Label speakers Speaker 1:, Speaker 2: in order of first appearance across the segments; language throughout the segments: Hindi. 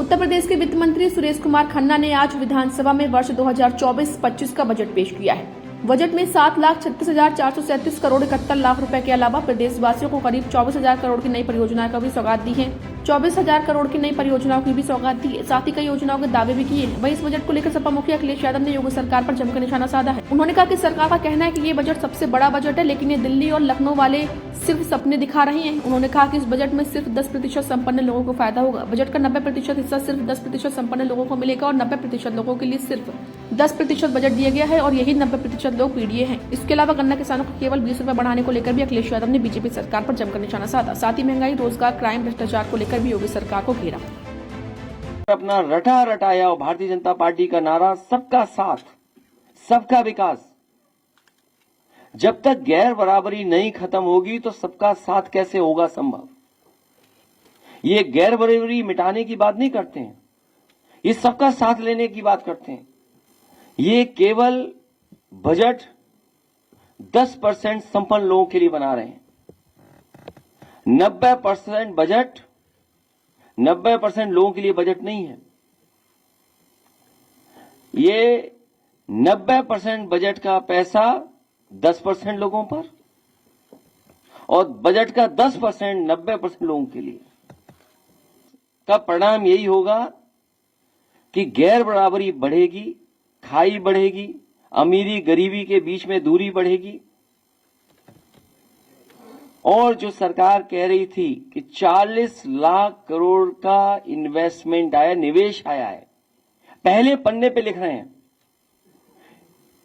Speaker 1: उत्तर प्रदेश के वित्त मंत्री सुरेश कुमार खन्ना ने आज विधानसभा में वर्ष 2024-25 का बजट पेश किया है। बजट में 7,36,437 करोड़ 71 लाख रुपए के अलावा प्रदेशवासियों को करीब 24,000 करोड़ की नई परियोजनाओं का भी सौगात दी है। 24,000 करोड़ की नई परियोजनाओं की भी सौगात दी है। साथ ही कई योजनाओं के दावे भी किए हैं। वहीं इस बजट को लेकर सपा मुखिया अखिलेश यादव ने योगी सरकार पर जमकर निशाना साधा है। उन्होंने कहा कि सरकार का कहना है कि ये बजट सबसे बड़ा बजट है, लेकिन ये दिल्ली और लखनऊ वाले सिर्फ सपने दिखा रहे हैं। उन्होंने कहा कि इस बजट में सिर्फ 10% संपन्न लोगों को फायदा होगा। बजट का 90% हिस्सा सिर्फ 10% संपन्न लोगों को मिलेगा और 90% लोगों के लिए सिर्फ 10% बजट दिया गया है और यही 90% लोग पीडीए हैं। इसके अलावा गन्ना किसानों को केवल 20 रुपए बढ़ाने को लेकर भी अखिलेश यादव ने बीजेपी सरकार पर जमकर निशाना साधा। साथ ही महंगाई, रोजगार, क्राइम, भ्रष्टाचार को लेकर भी योगी सरकार को घेरा।
Speaker 2: अपना रटा रटाया और भारतीय जनता पार्टी का नारा सबका साथ, सबका विकास। जब तक गैर बराबरी नहीं खत्म होगी तो सबका साथ कैसे होगा संभव। ये गैर बराबरी मिटाने की बात नहीं करते हैं, ये सबका साथ लेने की बात करते हैं। ये केवल बजट 10% संपन्न लोगों के लिए बना रहे हैं। 90% बजट 90% लोगों के लिए बजट नहीं है। ये 90% बजट का पैसा 10% लोगों पर और बजट का 10% 90% लोगों के लिए। का परिणाम यही होगा कि गैर बराबरी बढ़ेगी, खाई बढ़ेगी, अमीरी गरीबी के बीच में दूरी बढ़ेगी। और जो सरकार कह रही थी कि 40 लाख करोड़ का इन्वेस्टमेंट आया, निवेश आया है, पहले पन्ने पे लिख रहे हैं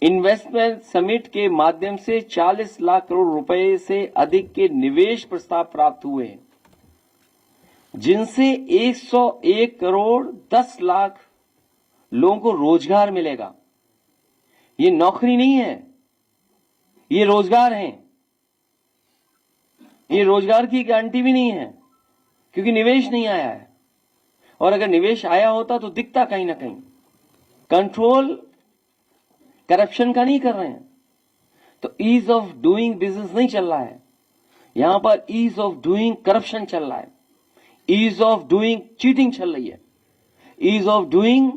Speaker 2: इन्वेस्टमेंट समिट के माध्यम से 40 लाख करोड़ रुपए से अधिक के निवेश प्रस्ताव प्राप्त हुए हैं, जिनसे 101 करोड़ 10 लाख लोगों को रोजगार मिलेगा। ये नौकरी नहीं है, ये रोजगार है। ये रोजगार की गारंटी भी नहीं है क्योंकि निवेश नहीं आया है, और अगर निवेश आया होता तो दिखता कहीं ना कहीं। कंट्रोल करप्शन का नहीं कर रहे हैं, तो ईज ऑफ डूइंग बिजनेस नहीं चल रहा है, यहां पर ईज ऑफ डूइंग करप्शन चल रहा है, ईज ऑफ डूइंग चीटिंग चल रही है, ईज ऑफ डूइंग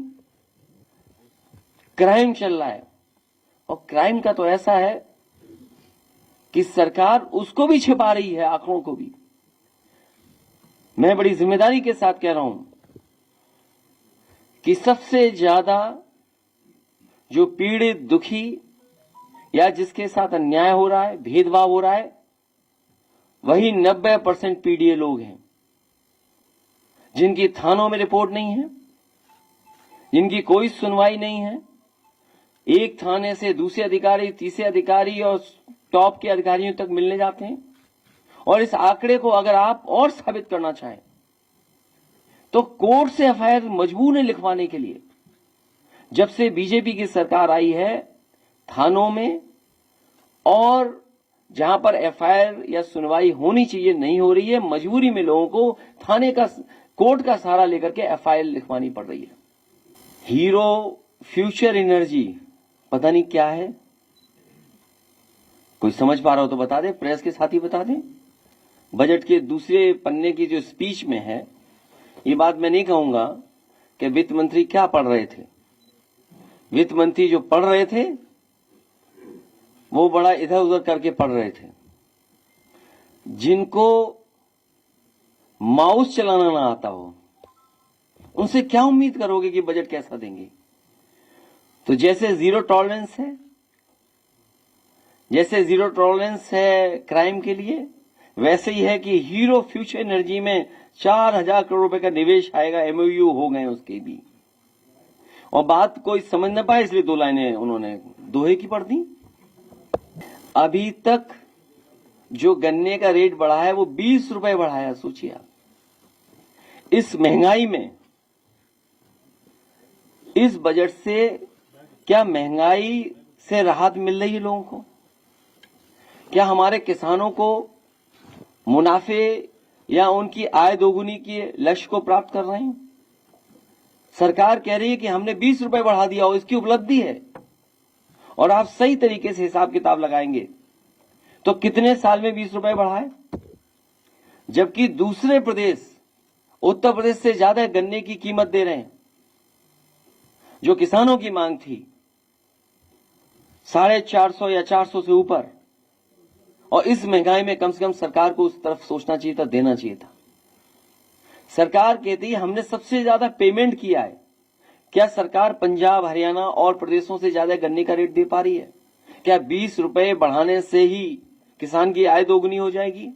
Speaker 2: क्राइम चल रहा है। और क्राइम का तो ऐसा है कि सरकार उसको भी छिपा रही है, आंकड़ों को भी। मैं बड़ी जिम्मेदारी के साथ कह रहा हूं कि सबसे ज्यादा जो पीड़ित, दुखी या जिसके साथ अन्याय हो रहा है, भेदभाव हो रहा है, वही 90% पीडीए लोग हैं, जिनकी थानों में रिपोर्ट नहीं है, जिनकी कोई सुनवाई नहीं है। एक थाने से दूसरे अधिकारी, तीसरे अधिकारी और टॉप के अधिकारियों तक मिलने जाते हैं। और इस आंकड़े को अगर आप और साबित करना चाहें तो कोर्ट से एफआईआर मजबूर है लिखवाने के लिए। जब से बीजेपी की सरकार आई है, थानों में और जहां पर एफआईआर या सुनवाई होनी चाहिए नहीं हो रही है, मजबूरी में लोगों को थाने का, कोर्ट का सहारा लेकर के एफआईआर लिखवानी पड़ रही है। हीरो फ्यूचर एनर्जी पता नहीं क्या है, कोई समझ पा रहा हो तो बता दे, प्रेस के साथ ही बता दें। बजट के दूसरे पन्ने की जो स्पीच में है, ये बात मैं नहीं कहूंगा कि वित्त मंत्री क्या पढ़ रहे थे। वित्त मंत्री जो पढ़ रहे थे वो बड़ा इधर उधर करके पढ़ रहे थे। जिनको माउस चलाना ना आता हो, उनसे क्या उम्मीद करोगे कि बजट कैसा देंगे। तो जैसे जीरो टॉलरेंस है, जैसे जीरो टॉलरेंस है क्राइम के लिए, वैसे ही है कि हीरो फ्यूचर एनर्जी में 4,000 करोड़ रुपए का निवेश आएगा। एमओयू हो गए उसके भी, और बात कोई समझ न पाए इसलिए 2 लाइनें उन्होंने दोहे की पढ़ दी। अभी तक जो गन्ने का रेट बढ़ा है वो 20 रुपए बढ़ाया। सोचिए आप, इस महंगाई में, इस बजट से क्या महंगाई से राहत मिल रही है लोगों को? क्या हमारे किसानों को मुनाफे या उनकी आय दोगुनी के लक्ष्य को प्राप्त कर रहे हैं? सरकार कह रही है कि हमने 20 रुपए बढ़ा दिया और इसकी उपलब्धि है, और आप सही तरीके से हिसाब किताब लगाएंगे तो कितने साल में 20 रुपए बढ़ाए, जबकि दूसरे प्रदेश उत्तर प्रदेश से ज्यादा गन्ने की कीमत दे रहे हैं। जो किसानों की मांग थी 450 या 400 से ऊपर, और इस महंगाई में कम से कम सरकार को उस तरफ सोचना चाहिए था, देना चाहिए था। सरकार कहती है हमने सबसे ज्यादा पेमेंट किया है। क्या सरकार पंजाब, हरियाणा और प्रदेशों से ज्यादा गन्ने का रेट दे पा रही है? क्या 20 रुपए बढ़ाने से ही किसान की आय दोगुनी हो जाएगी?